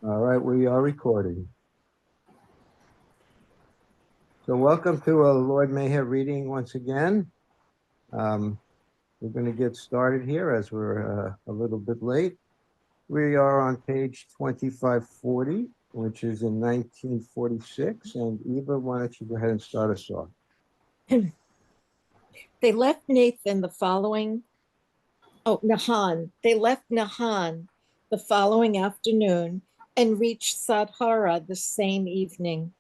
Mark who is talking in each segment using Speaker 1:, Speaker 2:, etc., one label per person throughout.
Speaker 1: All right, we are recording. So welcome to a Lord MEHER reading once again. We're going to get started here as we're a little bit late. We are on page 2540, which is in 1946. And Eva, why don't you go ahead and start us off?
Speaker 2: They left Nathan the following, Nahan. They left Nahan the following afternoon and reached Sadhara the same evening.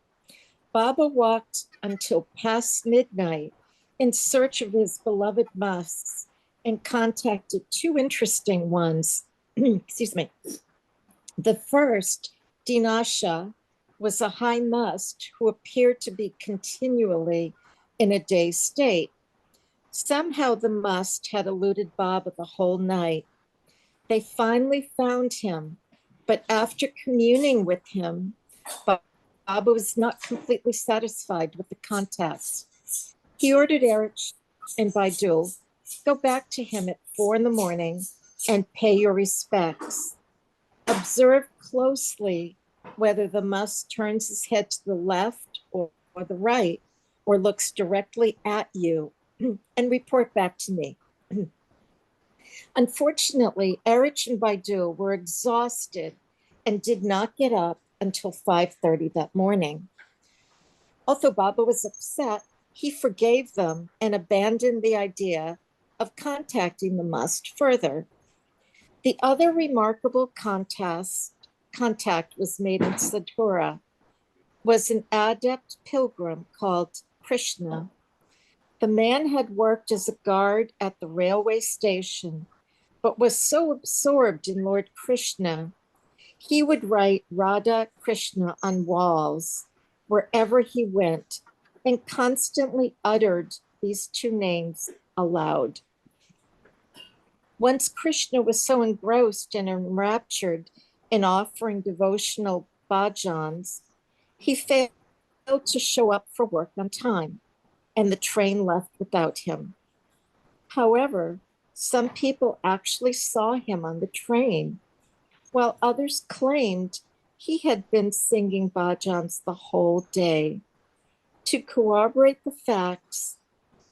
Speaker 2: Baba walked until past midnight in search of his beloved musks and contacted two interesting ones. Excuse me. The first, Dinasha, was a high must who appeared to be continually in a dazed state. Somehow the must had eluded Baba the whole night. They finally found him, but after communing with him, Baba was not completely satisfied with the contacts. He ordered Erich and Baidul, go back to him at 4 in the morning and pay your respects. Observe closely whether the must turns his head to the left or the right, or looks directly at you, and report back to me. Unfortunately, Erich and Baidu were exhausted and did not get up until 5:30 that morning. Although Baba was upset, he forgave them and abandoned the idea of contacting the must further. The other remarkable contact was made in Satura, was an adept pilgrim called Krishna. The man had worked as a guard at the railway station, but was so absorbed in Lord Krishna, he would write Radha Krishna on walls wherever he went and constantly uttered these two names aloud. Once Krishna was so engrossed and enraptured in offering devotional bhajans, he failed to show up for work on time, and the train left without him. However, some people actually saw him on the train, while others claimed he had been singing bhajans the whole day. To corroborate the facts,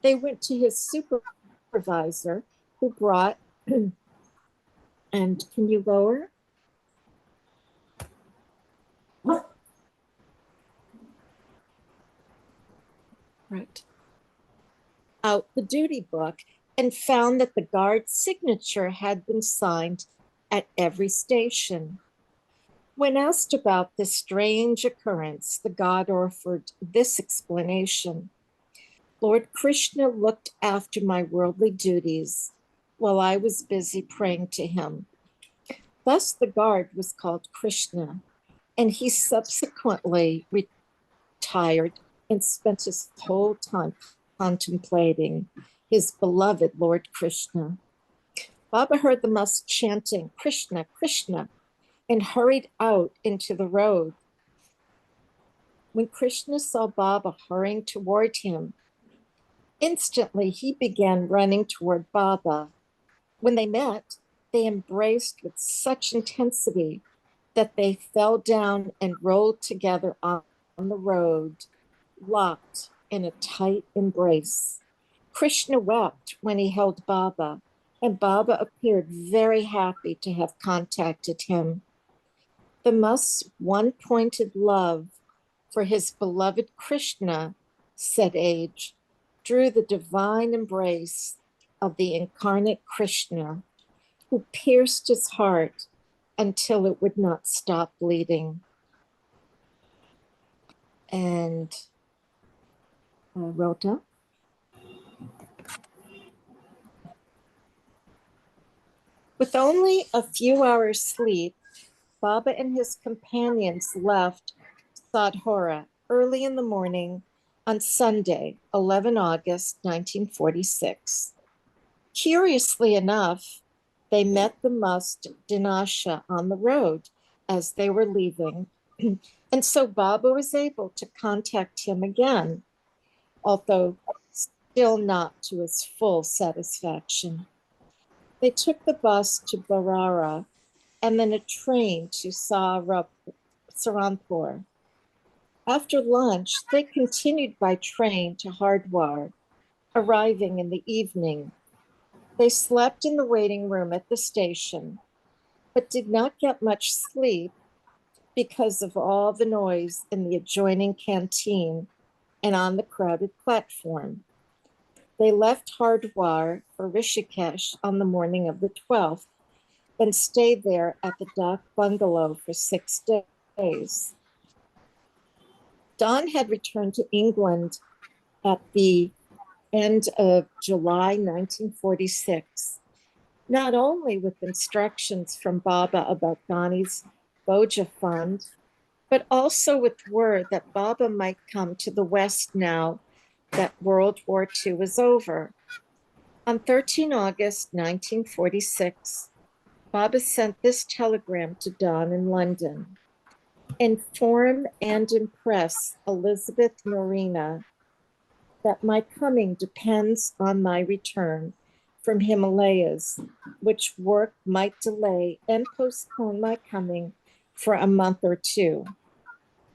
Speaker 2: they went to his supervisor, who brought, and can you lower? Right. Out the duty book and found that the guard's signature had been signed at every station. When asked about this strange occurrence, the god offered this explanation. Lord Krishna looked after my worldly duties while I was busy praying to him. Thus, the guard was called Krishna, and he subsequently retired and spent his whole time contemplating his beloved Lord Krishna. Baba heard the monks chanting, Krishna, Krishna, and hurried out into the road. When Krishna saw Baba hurrying toward him, instantly he began running toward Baba. When they met, they embraced with such intensity that they fell down and rolled together on the road, locked in a tight embrace. Krishna wept when he held Baba, and Baba appeared very happy to have contacted him. The monks' one-pointed love for his beloved Krishna, said Age, drew the divine embrace of the incarnate Krishna, who pierced his heart until it would not stop bleeding. And Rota. With only a few hours' sleep, Baba and his companions left Sadhora early in the morning on Sunday, 11 August 1946. Curiously enough, they met the must Dinasha on the road as they were leaving, and so Baba was able to contact him again, although still not to his full satisfaction. They took the bus to Barara, and then a train to Saranpur. After lunch, they continued by train to Hardwar, arriving in the evening. They slept in the waiting room at the station, but did not get much sleep because of all the noise in the adjoining canteen and on the crowded platform. They left Hardwar for Rishikesh on the morning of the 12th and stayed there at the Dak bungalow for 6 days. Don had returned to England at the end of July 1946, not only with instructions from Baba about Ghani's Boja Fund, but also with word that Baba might come to the West now that World War II was over. On 13 August 1946, Baba sent this telegram to Don in London. Inform and impress Elizabeth Norina that my coming depends on my return from Himalayas, which work might delay and postpone my coming for a month or two.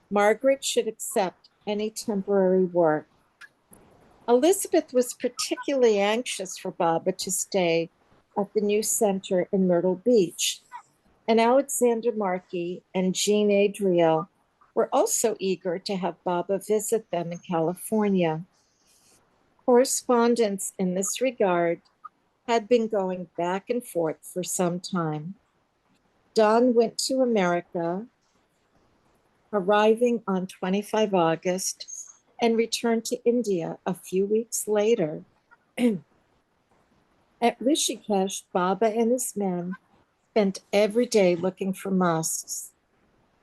Speaker 2: Margaret should accept any temporary work. Elizabeth was particularly anxious for Baba to stay at the new center in Myrtle Beach, and Alexander Markey and Jean Adriel were also eager to have Baba visit them in California. Correspondence in this regard had been going back and forth for some time. Don went to America, arriving on 25 August, and returned to India a few weeks later. At Rishikesh, Baba and his men spent every day looking for mosques.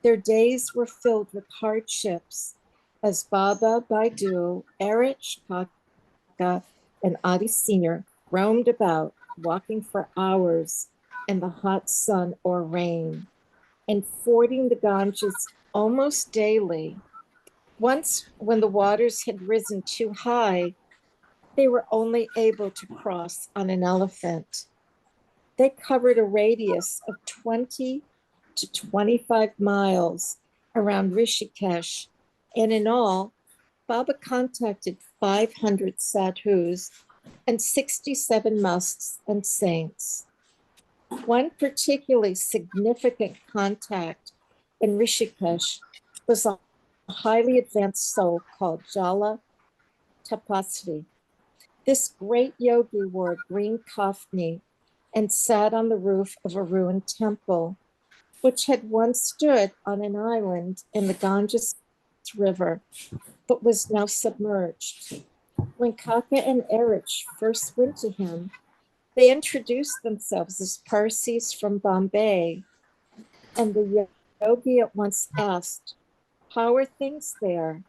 Speaker 2: Their days were filled with hardships as Baba, Baidu, Erich, Kaka, and Adi Sr. roamed about, walking for hours in the hot sun or rain, and fording the Ganges almost daily. Once, when the waters had risen too high, they were only able to cross on an elephant. They covered a radius of 20 to 25 miles around Rishikesh, and in all, Baba contacted 500 sadhus and 67 mosques and saints. One particularly significant contact in Rishikesh was a highly advanced soul called Jala Tapasvi. This great yogi wore a green kafni and sat on the roof of a ruined temple, which had once stood on an island in the Ganges River, but was now submerged. When Kaka and Erich first went to him, they introduced themselves as Parsis from Bombay, and the yogi at once asked, "How are things there?"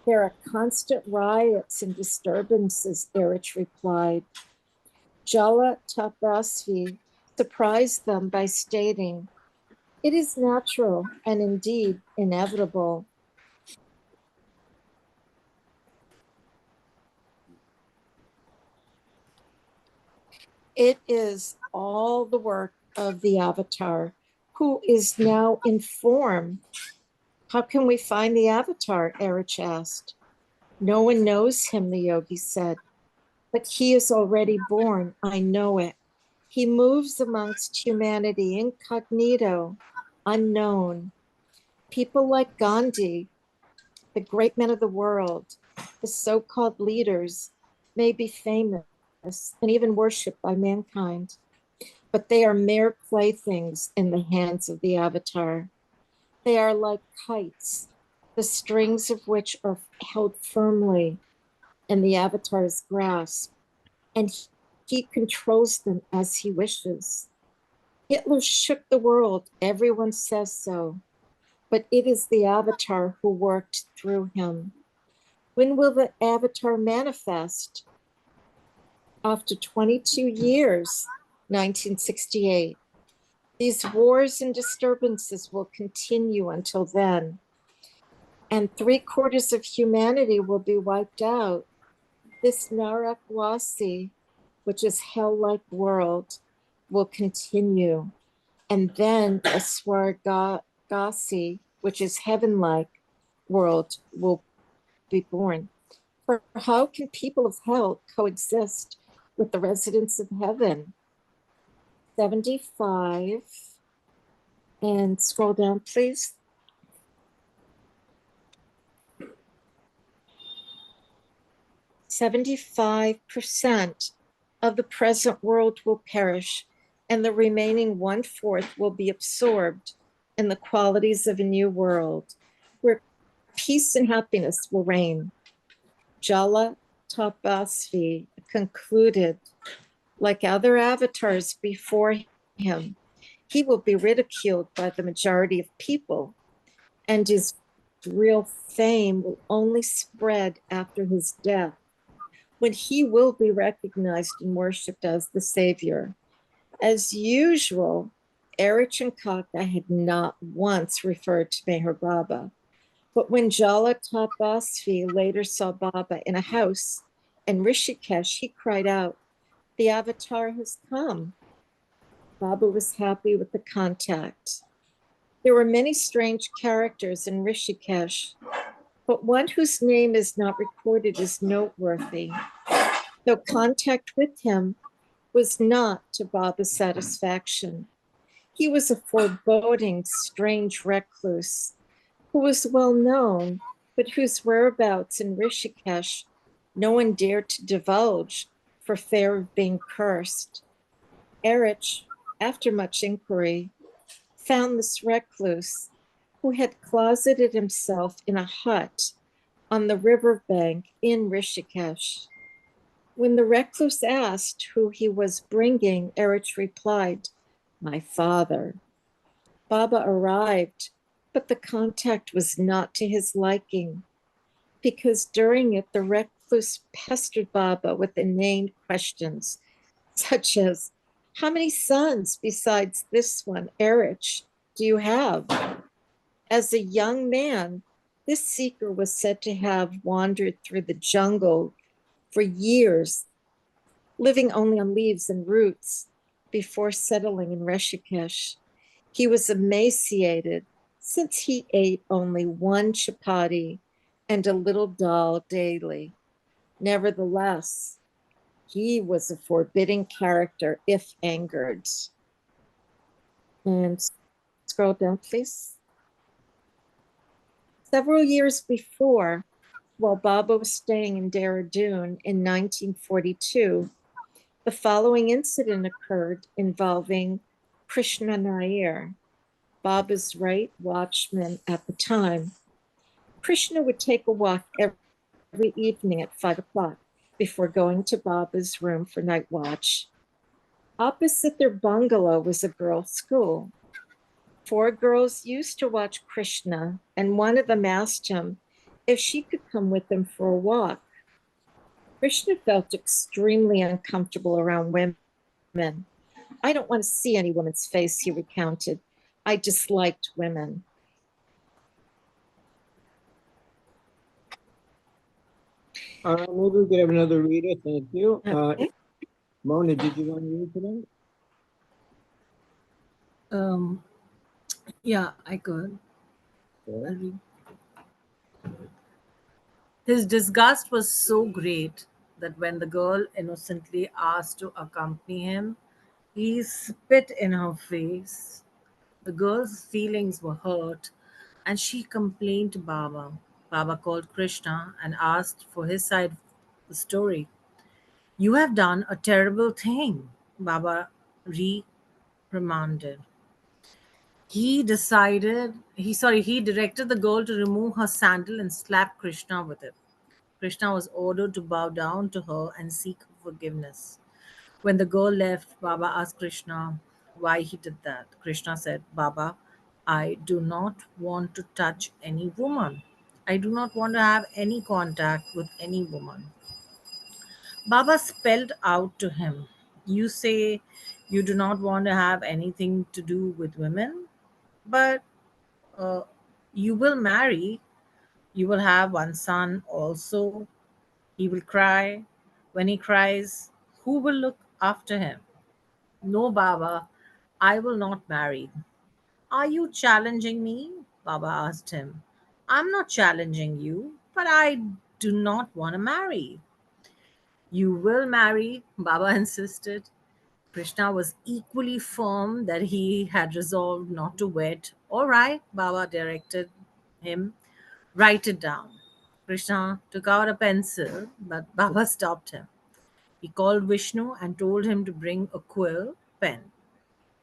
Speaker 2: "There are constant riots and disturbances," Erich replied. Jala Tapasvi surprised them by stating, "It is natural and indeed inevitable." It is all the work of the avatar who is now in form. "How can we find the avatar?" Erich asked. "No one knows him," the yogi said, "but he is already born. I know it. He moves amongst humanity incognito, unknown. People like Gandhi, the great men of the world, the so-called leaders, may be famous and even worshipped by mankind, but they are mere playthings in the hands of the avatar. They are like kites, the strings of which are held firmly in the avatar's grasp, and he controls them as he wishes. Hitler shook the world, everyone says so, but it is the avatar who worked through him. When will the avatar manifest? After 22 years, 1968. These wars and disturbances will continue until then, and 3/4 of humanity will be wiped out. This Narakwasi, which is hell-like world, will continue. and then a Swargasi, which is heaven-like world, will be born. For how can people of hell coexist with the residents of heaven? 75, and scroll down, please. 75% of the present world will perish, and the remaining 1/4 will be absorbed in the qualities of a new world where peace and happiness will reign. Jala Tapasvi concluded, like other avatars before him, he will be ridiculed by the majority of people, and his real fame will only spread after his death, when he will be recognized and worshipped as the savior. As usual, Erich and Kaka had not once referred to Meher Baba. But when Jala Tapasvi later saw Baba in a house in Rishikesh, he cried out, "The avatar has come." Baba was happy with the contact. There were many strange characters in Rishikesh, but one whose name is not recorded is noteworthy, though contact with him was not to Baba's satisfaction. He was a foreboding, strange recluse who was well known, but whose whereabouts in Rishikesh no one dared to divulge for fear of being cursed. Erich, after much inquiry, found this recluse who had closeted himself in a hut on the riverbank in Rishikesh. When the recluse asked who he was bringing, Erich replied, "My father." Baba arrived, but the contact was not to his liking, because during it, the recluse pestered Baba with inane questions, such as, "How many sons besides this one, Erich, do you have?" As a young man, this seeker was said to have wandered through the jungle for years, living only on leaves and roots before settling in Rishikesh. He was emaciated since he ate only one chapati and a little dal daily. Nevertheless, he was a forbidding character if angered. And scroll down, please. Several years before, while Baba was staying in Dehradun in 1942, the following incident occurred involving Krishna Nair, Baba's right watchman at the time. Krishna would take a walk every evening at 5 o'clock before going to Baba's room for night watch. Opposite their bungalow was a girls' school. 4 girls used to watch Krishna, and one of them asked him if she could come with him for a walk. Krishna felt extremely uncomfortable around women. "I don't want to see any woman's face," he recounted. "I disliked women."
Speaker 1: Maybe we could have another reader. Thank you.
Speaker 2: Okay.
Speaker 1: Mona, did you want to read today?
Speaker 3: Um, yeah, I could. I'll
Speaker 1: Okay.
Speaker 3: read. His disgust was so great that when the girl innocently asked to accompany him, he spit in her face. The girl's feelings were hurt and she complained to Baba. Baba called Krishna and asked for his side of the story. "You have done a terrible thing," Baba reprimanded. He directed the girl to remove her sandal and slap Krishna with it. Krishna was ordered to bow down to her and seek forgiveness. When the girl left, Baba asked Krishna why he did that. Krishna said, "Baba, I do not want to touch any woman. I do not want to have any contact with any woman." Baba spelled out to him, "You say you do not want to have anything to do with women, but uh, you will marry. You will have one son also. He will cry. When he cries, who will look after him?" "No, Baba, I will not marry. Are you challenging me? Baba asked him. I'm not challenging you, but I do not want to marry. You will marry, Baba insisted. Krishna was equally firm that he had resolved not to wed. All right, Baba directed him. Write it down. Krishna took out a pencil, but Baba stopped him. He called Vishnu and told him to bring a quill pen.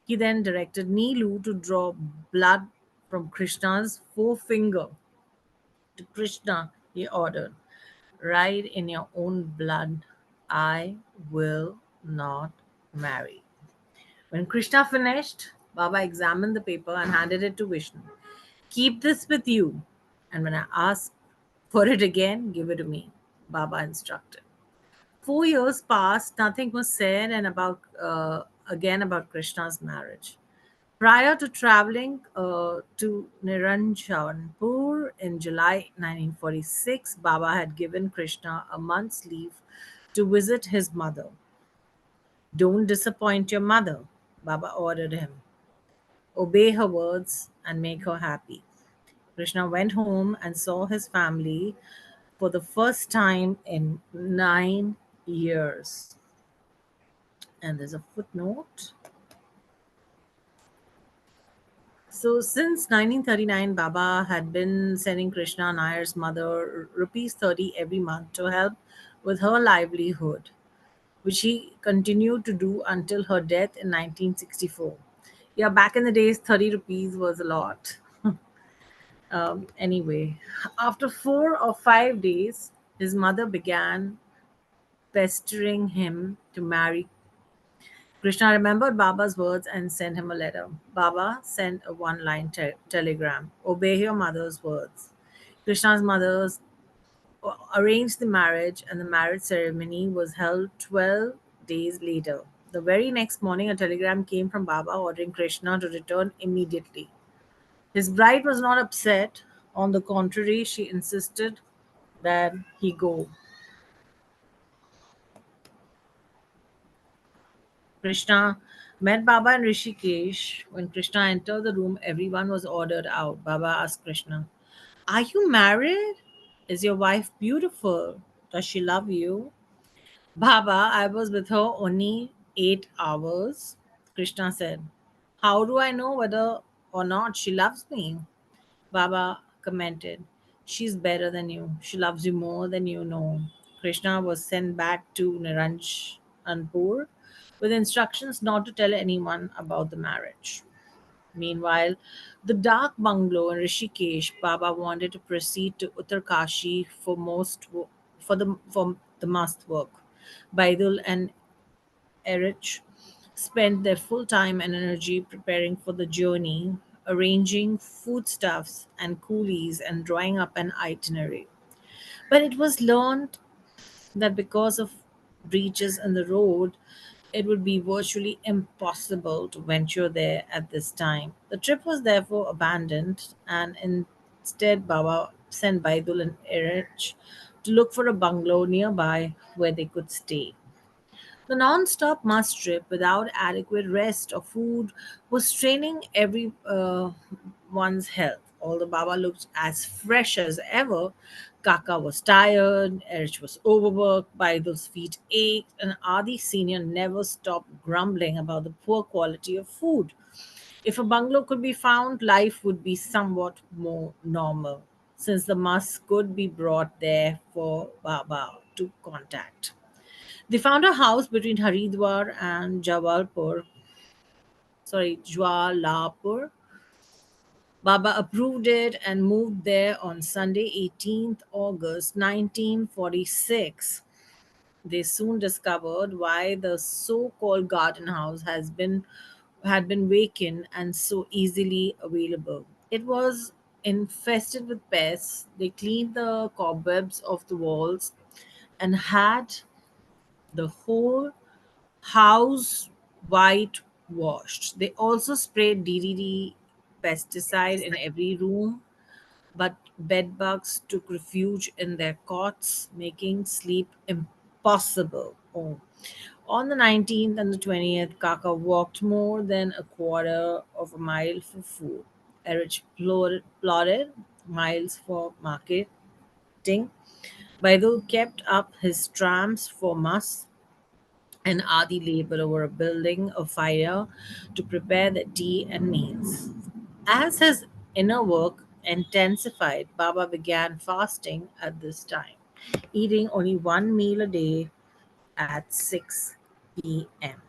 Speaker 3: He then directed Neelu to draw blood from Krishna's forefinger. To Krishna, he ordered, write in your own blood, I will not marry. When Krishna finished, Baba examined the paper and handed it to Vishnu. Keep this with you, and when I ask for it again, give it to me, Baba instructed. 4 years passed, nothing was said and again about Krishna's marriage. Prior to traveling to Niranjanpur in July 1946, Baba had given Krishna a month's leave to visit his mother. Don't disappoint your mother, Baba ordered him. Obey her words and make her happy. Krishna went home and saw his family for the first time in 9 years. And there's a footnote. So, since 1939, Baba had been sending Krishna Nair's mother rupees 30 every month to help with her livelihood, which he continued to do until her death in 1964. Yeah, back in the days, 30 rupees was a lot. Anyway, after 4 or 5 days, his mother began pestering him to marry. Krishna remembered Baba's words and sent him a letter. Baba sent a one line telegram: Obey your mother's words. Krishna's mother arranged the marriage, and the marriage ceremony was held 12 days later. The very next morning, a telegram came from Baba ordering Krishna to return immediately. His bride was not upset. On the contrary, she insisted that he go. Krishna met Baba in Rishikesh. When Krishna entered the room, everyone was ordered out. Baba asked Krishna, are you married? Is your wife beautiful? Does she love you? Baba, I was with her only 8 hours. Krishna said, how do I know whether or not she loves me? Baba commented, she's better than you. She loves you more than you know. Krishna was sent back to Niranjanpur with instructions not to tell anyone about the marriage. Meanwhile, the dark bungalow in Rishikesh, Baba wanted to proceed to Uttarkashi for the must work. Baidul and Erich spent their full time and energy preparing for the journey, arranging foodstuffs and coolies and drawing up an itinerary. But it was learned that because of breaches in the road, it would be virtually impossible to venture there at this time. The trip was therefore abandoned, and instead, Baba sent Baidul and Erich to look for a bungalow nearby where they could stay. The non-stop mass trip without adequate rest or food was straining one's health. Although Baba looked as fresh as ever, Kaka was tired, Erich was overworked, Baidul's feet ached, and Adi Senior never stopped grumbling about the poor quality of food. If a bungalow could be found, life would be somewhat more normal, since the mass could be brought there for Baba to contact. They found a house between Haridwar and Jwalapur. Baba approved it and moved there on Sunday, 18th August 1946. They soon discovered why the so-called garden house had been vacant and so easily available. It was infested with pests. They cleaned the cobwebs of the walls and had the whole house whitewashed. They also sprayed DDT pesticide in every room, but bed bugs took refuge in their cots, making sleep impossible. Oh. On the 19th and the 20th, Kaka walked more than a quarter of a mile for food. Erich plodded miles for marketing. Baidul kept up his tramps for Mas and Adi labored over building a fire to prepare the tea and meals. As his inner work intensified, Baba began fasting at this time, eating only one meal a day at 6 p.m.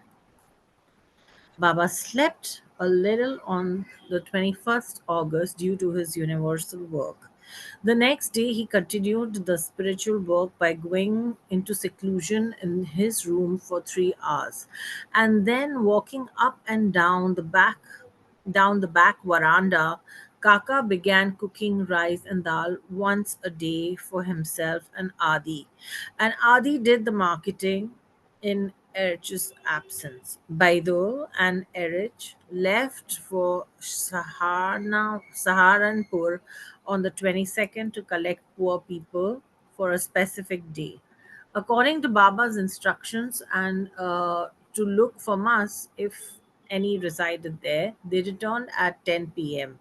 Speaker 3: Baba slept a little on the 21st August due to his universal work. The next day, he continued the spiritual work by going into seclusion in his room for 3 hours and then walking up and down the back veranda. Kaka began cooking rice and dal once a day for himself and Adi did the marketing in Erich's absence. Baidul and Erich left for Saharanpur on the 22nd to collect poor people for a specific day. According to Baba's instructions and to look for Mas if any resided there, they returned at 10 p.m.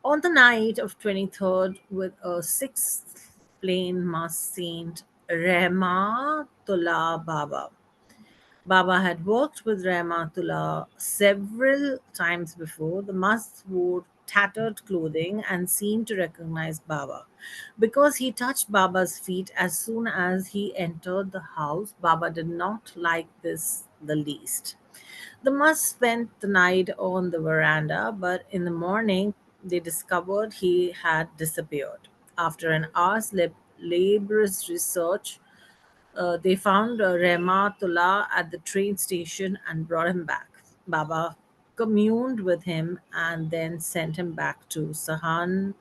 Speaker 3: On the night of 23rd, with a sixth plain Mas Saint Rahmatullah Baba. Baba had worked with Rahmatullah several times before. The Mast wore tattered clothing and seemed to recognize Baba. Because he touched Baba's feet as soon as he entered the house, Baba did not like this the least. The Must spent the night on the veranda, but in the morning they discovered he had disappeared. After an hour's laborious research, they found Rehmatullah at the train station and brought him back. Baba communed with him and then sent him back to Sahanpur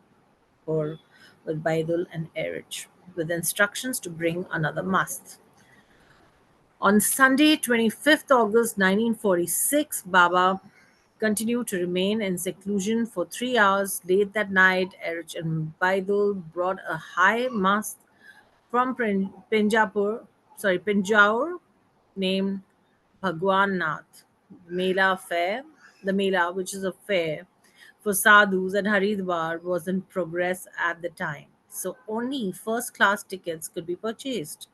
Speaker 3: with Baidul and Erich with instructions to bring another mast. On Sunday, 25th August 1946, Baba continued to remain in seclusion for 3 hours. Late that night, Erich and Baidul brought a high mast from Pinjaur, named Bhagwan Nath. Mela fair, the Mela, which is a fair for sadhus at Haridwar, was in progress at the time. So only first class tickets could be purchased.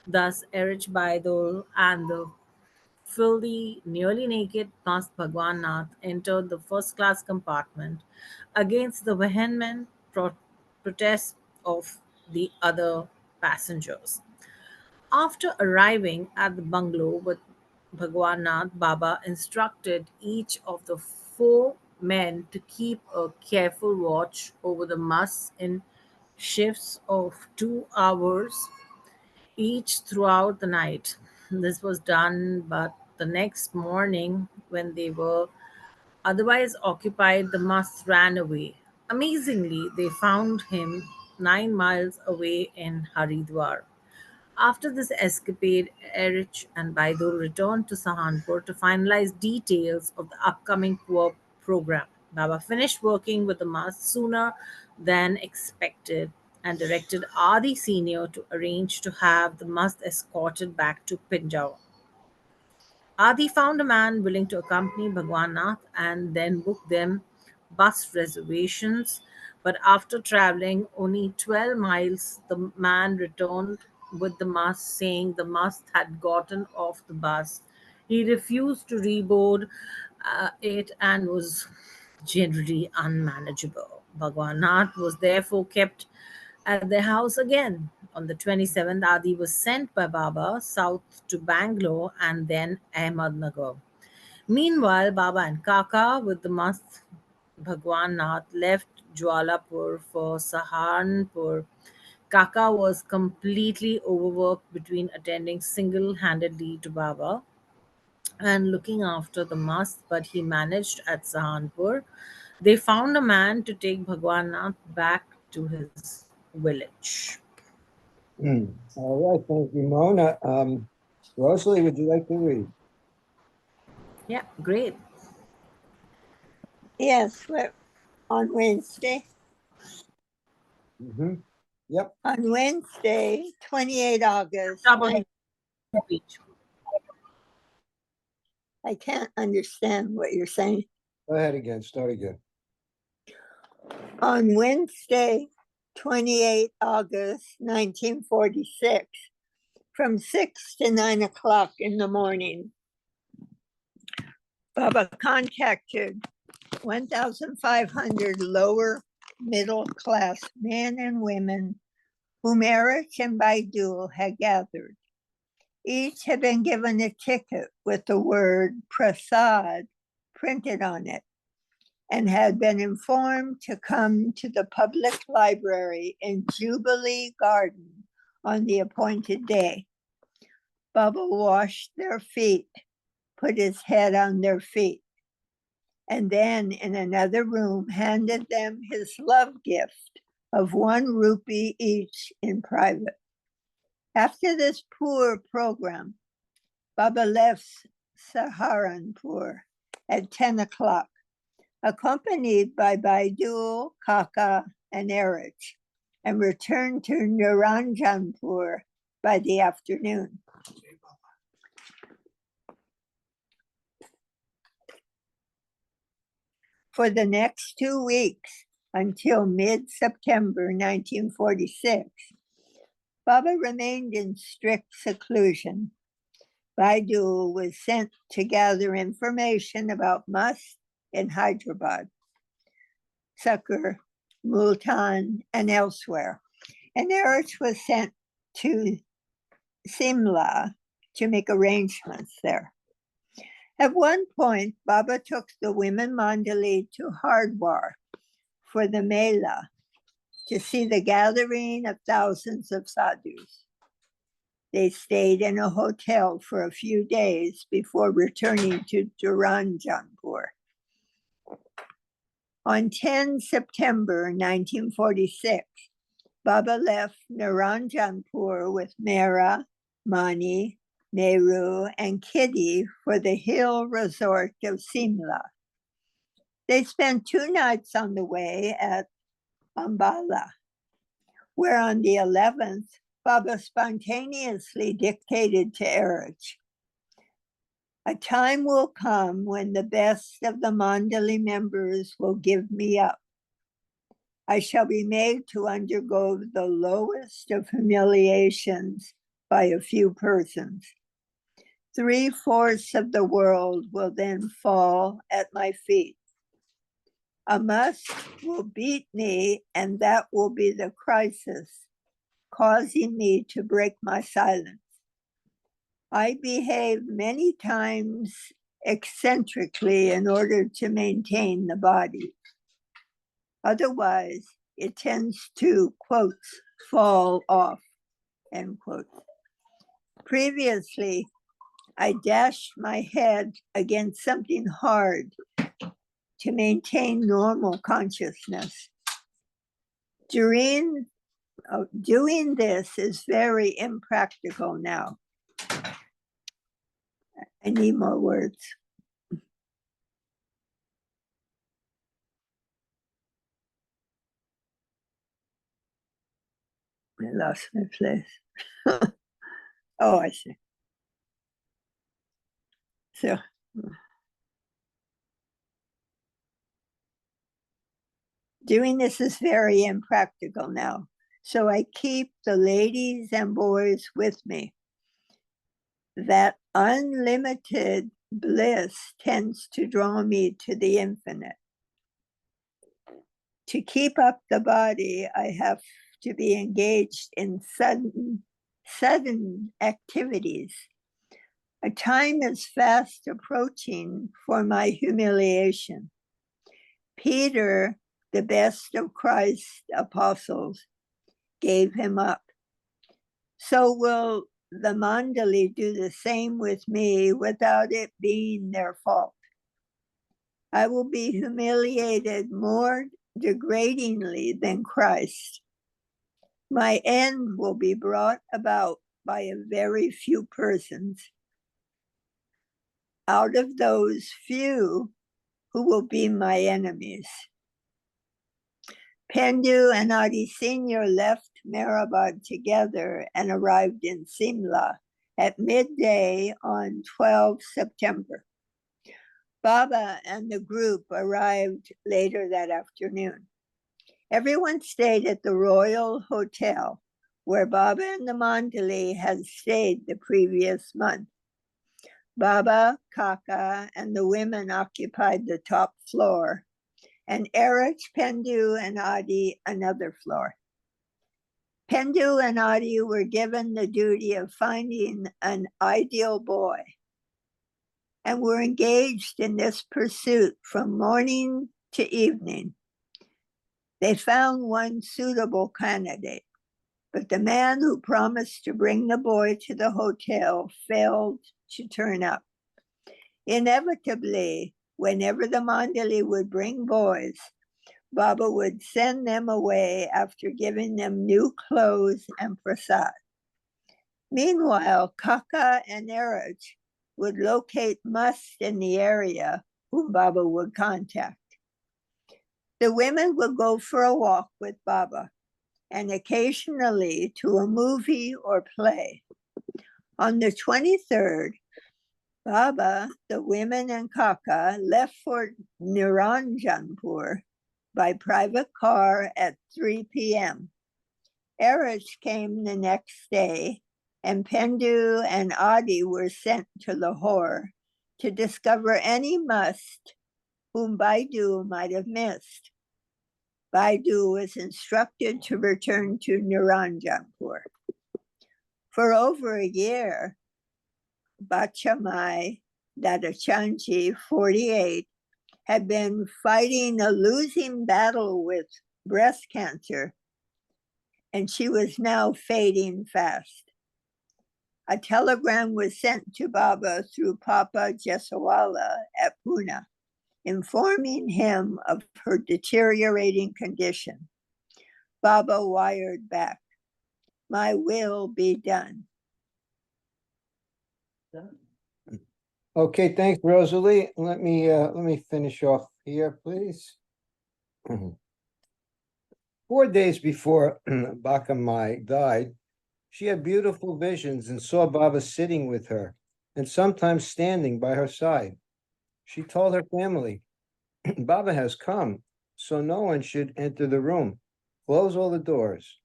Speaker 3: Thus, Erich Baidul and the filthy, nearly naked Mast Bhagwan Nath entered the first class compartment against the vehement protests of the other passengers. After arriving at the bungalow with Bhagwan Nath, Baba instructed each of the four men to keep a careful watch over the must in shifts of 2 hours each throughout the night. This was done, but the next morning, when they were otherwise occupied, the must ran away. Amazingly, they found him 9 miles away in Haridwar. After this escapade, Erich and Baidul returned to Sahanpur to finalize details of the upcoming tour program. Baba finished working with the mast sooner than expected and directed Adi Senior to arrange to have the mast escorted back to Pinjau. Adi found a man willing to accompany Bhagwan Nath and then booked them bus reservations. But after traveling only 12 miles, the man returned with the mast, saying the mast had gotten off the bus. He refused to reboard it and was generally unmanageable. Bhagwan Nath was therefore kept at their house again. On the 27th, Adi was sent by Baba south to Bangalore and then Ahmednagar. Meanwhile, Baba and Kaka with the Mast Bhagwan Nath left Jwalapur for Saharanpur. Kaka was completely overworked between attending single handedly to Baba and looking after the mast, but he managed at Sahanpur. They found a man to take Bhagwan Nath back to his village.
Speaker 1: All right, thank you, Mona. Rosalie, would you like to read?
Speaker 3: Yeah, great.
Speaker 4: Yes, we're on Wednesday.
Speaker 1: Mm-hmm. Yep.
Speaker 4: On Wednesday, 28 August,
Speaker 3: Top of the page.
Speaker 4: I can't understand what you're saying.
Speaker 1: Go ahead again, start again.
Speaker 4: On Wednesday, 28 August 1946, from 6 to 9 o'clock in the morning, Baba contacted 1,500 lower middle class men and women whom Eric and Baidul had gathered. Each had been given a ticket with the word Prasad printed on it and had been informed to come to the public library in Jubilee Garden on the appointed day. Baba washed their feet, put his head on their feet, and then in another room handed them his love gift of 1 rupee each in private. After this poor program, Baba left Saharanpur at 10 o'clock, accompanied by Baidul, Kaka, and Erich, and returned to Niranjanpur by the afternoon. For the next 2 weeks, until mid-September 1946, Baba remained in strict seclusion. Baidul was sent to gather information about must in Hyderabad, Sukkur, Multan, and elsewhere. And Erich was sent to Simla to make arrangements there. At one point, Baba took the women Mandali to Hardwar for the Mela to see the gathering of thousands of sadhus. They stayed in a hotel for a few days before returning to Duranjanpur. On 10 September 1946, Baba left Niranjanpur with Mera, Mani, Nehru, and Kitty for the hill resort of Simla. They spent 2 nights on the way at Ambala, where on the 11th, Baba spontaneously dictated to Erich, "A time will come when the best of the Mandali members will give me up. I shall be made to undergo the lowest of humiliations by a few persons. 3/4 of the world will then fall at my feet. A must will beat me, and that will be the crisis, causing me to break my silence. I behave many times eccentrically in order to maintain the body. Otherwise, it tends to, quotes, fall off, end quote. Previously, I dashed my head against something hard to maintain normal consciousness. Doing this is very impractical now." I need more words. I lost my place. Oh, I see. So, doing this is very impractical now. So I keep the ladies and boys with me. That unlimited bliss tends to draw me to the infinite. To keep up the body, I have to be engaged in sudden activities. A time is fast approaching for my humiliation. Peter, the best of Christ's apostles, gave him up. So will the Mandali do the same with me without it being their fault. I will be humiliated more degradingly than Christ. My end will be brought about by a very few persons. Out of those few who will be my enemies. Pendu and Adi Senior left Mehrabad together and arrived in Simla at midday on 12 September. Baba and the group arrived later that afternoon. Everyone stayed at the Royal Hotel, where Baba and the Mandali had stayed the previous month. Baba, Kaka, and the women occupied the top floor, and Eric, Pendu, and Adi another floor. Pendu and Adi were given the duty of finding an ideal boy and were engaged in this pursuit from morning to evening. They found one suitable candidate, but the man who promised to bring the boy to the hotel failed to turn up. Inevitably, whenever the Mandali would bring boys, Baba would send them away after giving them new clothes and prasad. Meanwhile, Kaka and Eraj would locate musts in the area whom Baba would contact. The women would go for a walk with Baba and occasionally to a movie or play. On the 23rd, Baba, the women, and Kaka left for Niranjanpur by private car at 3 p.m. Eraj came the next day, and Pendu and Adi were sent to Lahore to discover any must whom Baidu might have missed. Baidu was instructed to return to Niranjanpur. For over a year, Bachamai Dadachanji, 48, had been fighting a losing battle with breast cancer, and she was now fading fast. A telegram was sent to Baba through Papa Jesawala at Pune, informing him of her deteriorating condition. Baba wired back, "My will be done."
Speaker 1: Okay, thanks, Rosalie. Let me finish off here, please. 4 days before Bakamai died, she had beautiful visions and saw Baba sitting with her and sometimes standing by her side. She told her family, "Baba has come, so no one should enter the room. Close all the doors."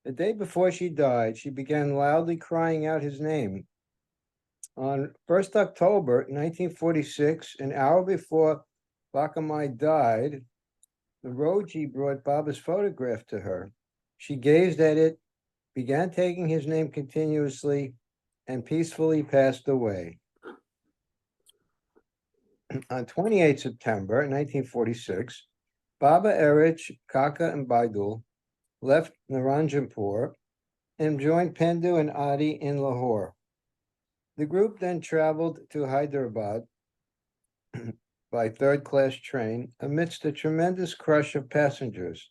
Speaker 1: The day before she died, she began loudly crying out his name. On 1st October 1946, an hour before Bakamai died, the Roji brought Baba's photograph to her. She gazed at it, began taking his name continuously, and peacefully passed away. On 28 September 1946, Baba, Erich, Kaka, and Baidul left Naranjanpur and joined Pendu and Adi in Lahore. The group then traveled to Hyderabad by third-class train amidst a tremendous crush of passengers.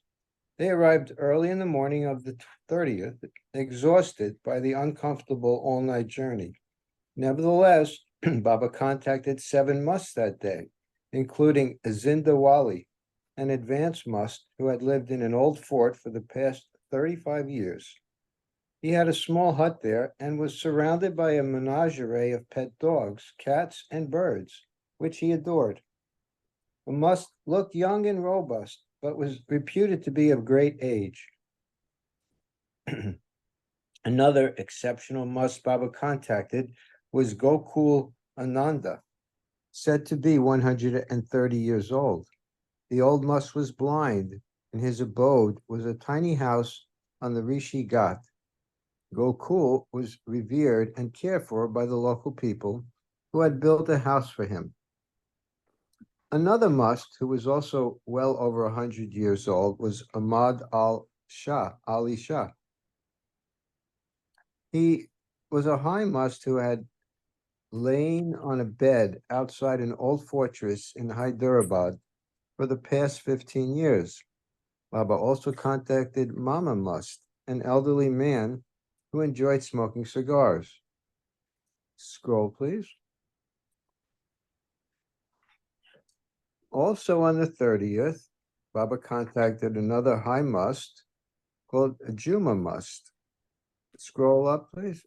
Speaker 1: They arrived early in the morning of the 30th, exhausted by the uncomfortable all-night journey. Nevertheless, Baba contacted 7 musts that day, including Zinda Wali, an advanced must who had lived in an old fort for the past 35 years. He had a small hut there and was surrounded by a menagerie of pet dogs, cats, and birds, which he adored. The must looked young and robust, but was reputed to be of great age. Another exceptional must Baba contacted was Gokul Ananda, said to be 130 years old. The old must was blind, and his abode was a tiny house on the Rishi Ghat. Gokul was revered and cared for by the local people who had built a house for him. Another must, who was also well over 100 years old, was Ahmad Ali Shah. He was a high must who had lain on a bed outside an old fortress in Hyderabad for the past 15 years. Baba also contacted Mama Must, an elderly man who enjoyed smoking cigars. Scroll, please. Also on the 30th, Baba contacted another high must called Juma Must. Scroll up, please.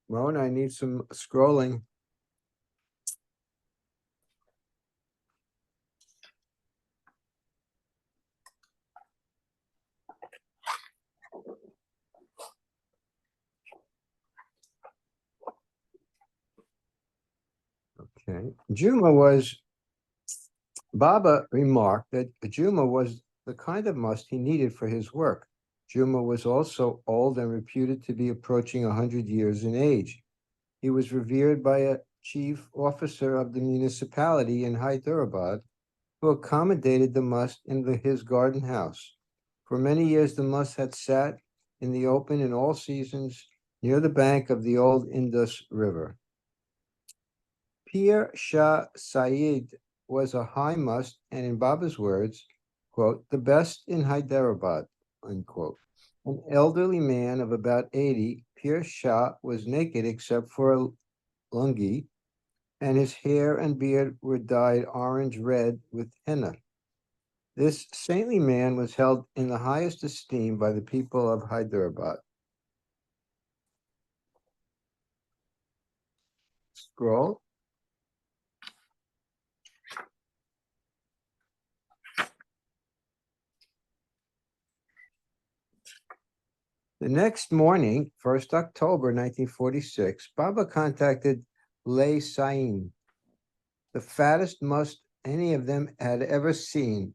Speaker 1: Mona, I need some scrolling. Okay. Baba remarked that Juma was the kind of must he needed for his work. Juma was also old and reputed to be approaching 100 years in age. He was revered by a chief officer of the municipality in Hyderabad who accommodated the must in his garden house. For many years, the must had sat in the open in all seasons near the bank of the old Indus River. Pir Shah Said was a high must, and in Baba's words, quote, the best in Hyderabad, unquote. An elderly man of about 80, Pir Shah was naked except for a lungi, and his hair and beard were dyed orange-red with henna. This saintly man was held in the highest esteem by the people of Hyderabad. Scroll. The next morning, 1st October 1946, Baba contacted Lay Sain, the fattest must any of them had ever seen.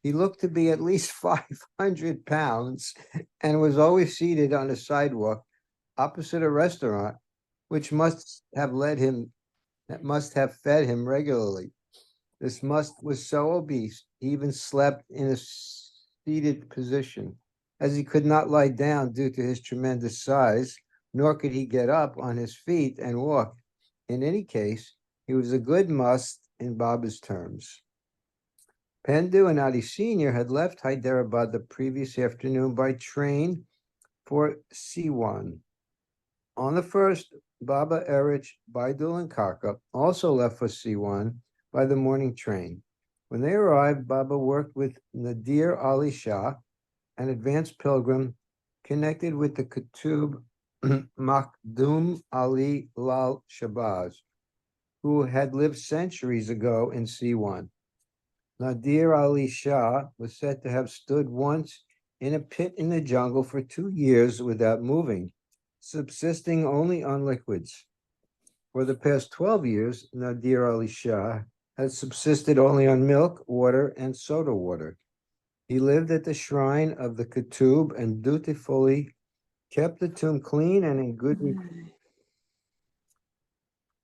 Speaker 1: He looked to be at least 500 pounds and was always seated on a sidewalk opposite a restaurant, which must have fed him regularly. This must was so obese, he even slept in a seated position, as he could not lie down due to his tremendous size, nor could he get up on his feet and walk. In any case, he was a good must in Baba's terms. Pendu and Ali Sr. had left Hyderabad the previous afternoon by train for Siwan. On the first, Baba, Erich, Baidul, and Kaka also left for Siwan by the morning train. When they arrived, Baba worked with Nadir Ali Shah, an advanced pilgrim connected with the Qutub Makhdum Ali Lal Shabazz, who had lived centuries ago in Siwan. Nadir Ali Shah was said to have stood once in a pit in the jungle for 2 years without moving, subsisting only on liquids. For the past 12 years, Nadir Ali Shah had subsisted only on milk, water, and soda water. He lived at the shrine of the Qutub and dutifully kept the tomb clean and in good repair.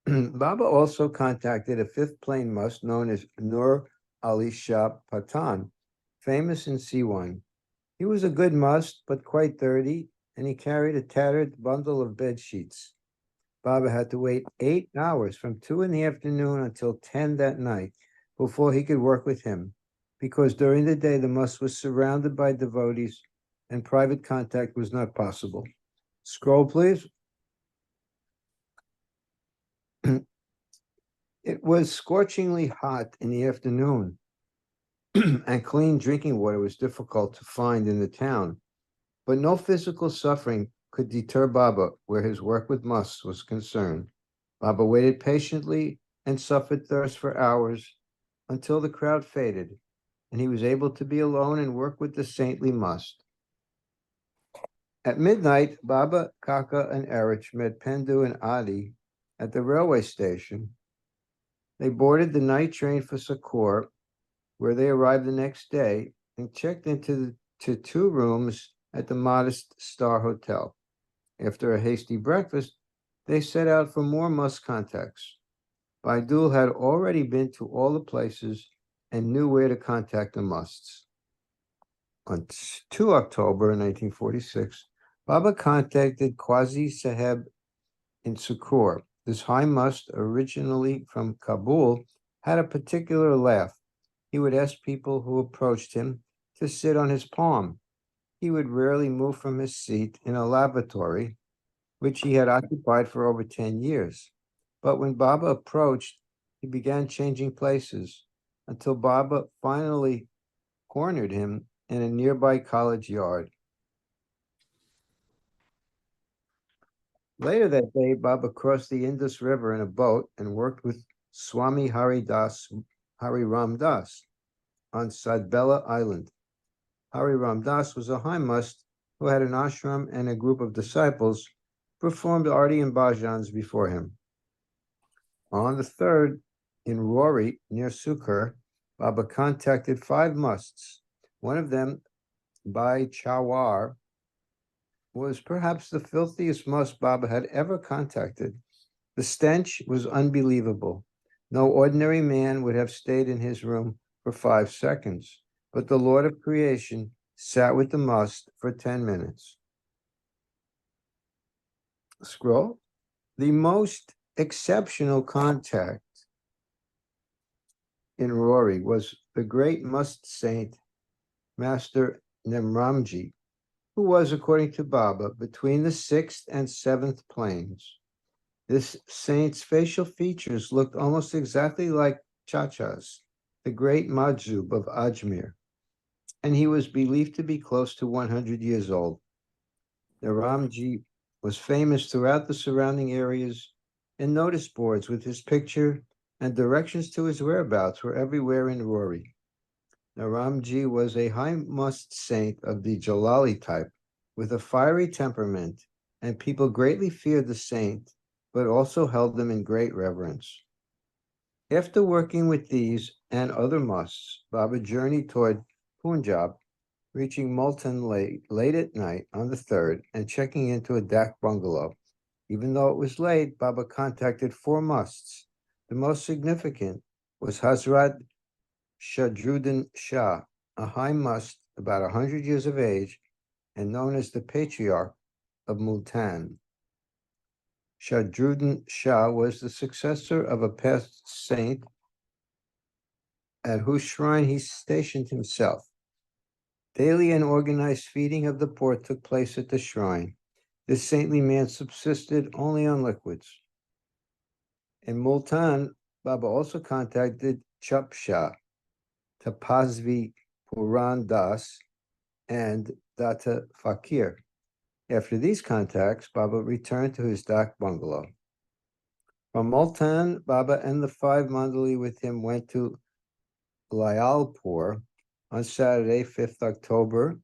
Speaker 1: Baba also contacted a fifth plain must known as Nur Ali Shah Patan, famous in Siwan. He was a good must, but quite dirty, and he carried a tattered bundle of bed sheets. Baba had to wait 8 hours from 2 in the afternoon until 10 that night before he could work with him, because during the day the must was surrounded by devotees and private contact was not possible. Scroll, please. It was scorchingly hot in the afternoon, and clean drinking water was difficult to find in the town. But no physical suffering could deter Baba where his work with musts was concerned. Baba waited patiently and suffered thirst for hours until the crowd faded, and he was able to be alone and work with the saintly must. At midnight, Baba, Kaka, and Erich met Pendu and Adi at the railway station. They boarded the night train for Sakor, where they arrived the next day and checked into 2 rooms at the modest Star Hotel. After a hasty breakfast, they set out for more must contacts. Baidul had already been to all the places and knew where to contact the musts. On 2 October 1946, Baba contacted Qazi Saheb in Sukkur. This high must, originally from Kabul, had a particular laugh. He would ask people who approached him to sit on his palm. He would rarely move from his seat in a lavatory, which he had occupied for over 10 years. But when Baba approached, he began changing places until Baba finally cornered him in a nearby college yard. Later that day, Baba crossed the Indus River in a boat and worked with Swami Hari Ram Das on Sadbela Island. Hari Ram Das was a high must who had an ashram, and a group of disciples performed arti and bhajans before him. On the 3rd, in Rory, near Sukhur, Baba contacted 5 musts. One of them, Bhai Chawar, was perhaps the filthiest must Baba had ever contacted. The stench was unbelievable. No ordinary man would have stayed in his room for 5 seconds, but the Lord of creation sat with the must for 10 minutes. Scroll. The most exceptional contact in Rory was the great must saint, Master Nemramji, who was, according to Baba, between the 6th and 7th planes. This saint's facial features looked almost exactly like Chacha's, the great Majzub of Ajmer, and he was believed to be close to 100 years old. The Ramji was famous throughout the surrounding areas, and notice boards with his picture and directions to his whereabouts were everywhere in Rory. Naramji was a high must saint of the Jalali type, with a fiery temperament, and people greatly feared the saint, but also held him in great reverence. After working with these and other musts, Baba journeyed toward Punjab, reaching Multan late at night on the 3rd and checking into a dak bungalow. Even though it was late, Baba contacted 4 musts. The most significant was Hazrat Shadruddin Shah, a high must about 100 years of age and known as the Patriarch of Multan. Shadruddin Shah was the successor of a past saint at whose shrine he stationed himself. Daily and organized feeding of the poor took place at the shrine. This saintly man subsisted only on liquids. In Multan, Baba also contacted Chup Shah, Tapasvi Puran Das, and Datta Fakir. After these contacts, Baba returned to his dak bungalow. From Multan, Baba and the 5 mandali with him went to Lyalpur on Saturday, 5th October,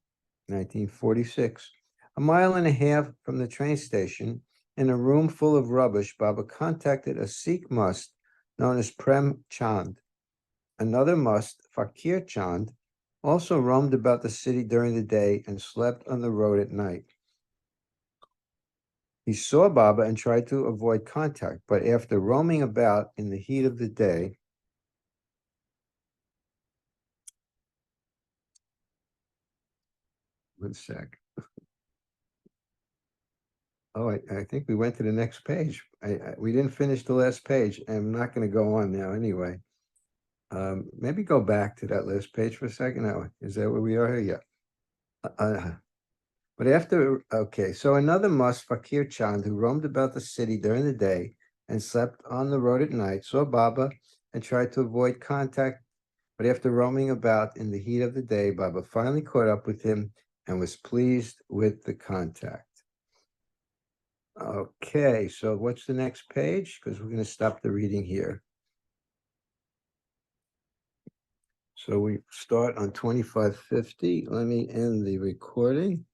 Speaker 1: 1946. A mile and a half from the train station, in a room full of rubbish, Baba contacted a Sikh must known as Prem Chand. Another must, Fakir Chand, also roamed about the city during the day and slept on the road at night. He saw Baba and tried to avoid contact, but after roaming about in the heat of the day, one sec. Oh, I think we went to the next page. We didn't finish the last page. I'm not going to go on now anyway. Maybe go back to that last page for a second. Now, is that where we are here? Yeah. But after, okay, so another must, Fakir Chand, who roamed about the city during the day and slept on the road at night, saw Baba and tried to avoid contact. But after roaming about in the heat of the day, Baba finally caught up with him and was pleased with the contact. Okay, so what's the next page? Because we're going to stop the reading here. So we start on 2550. Let me end the recording.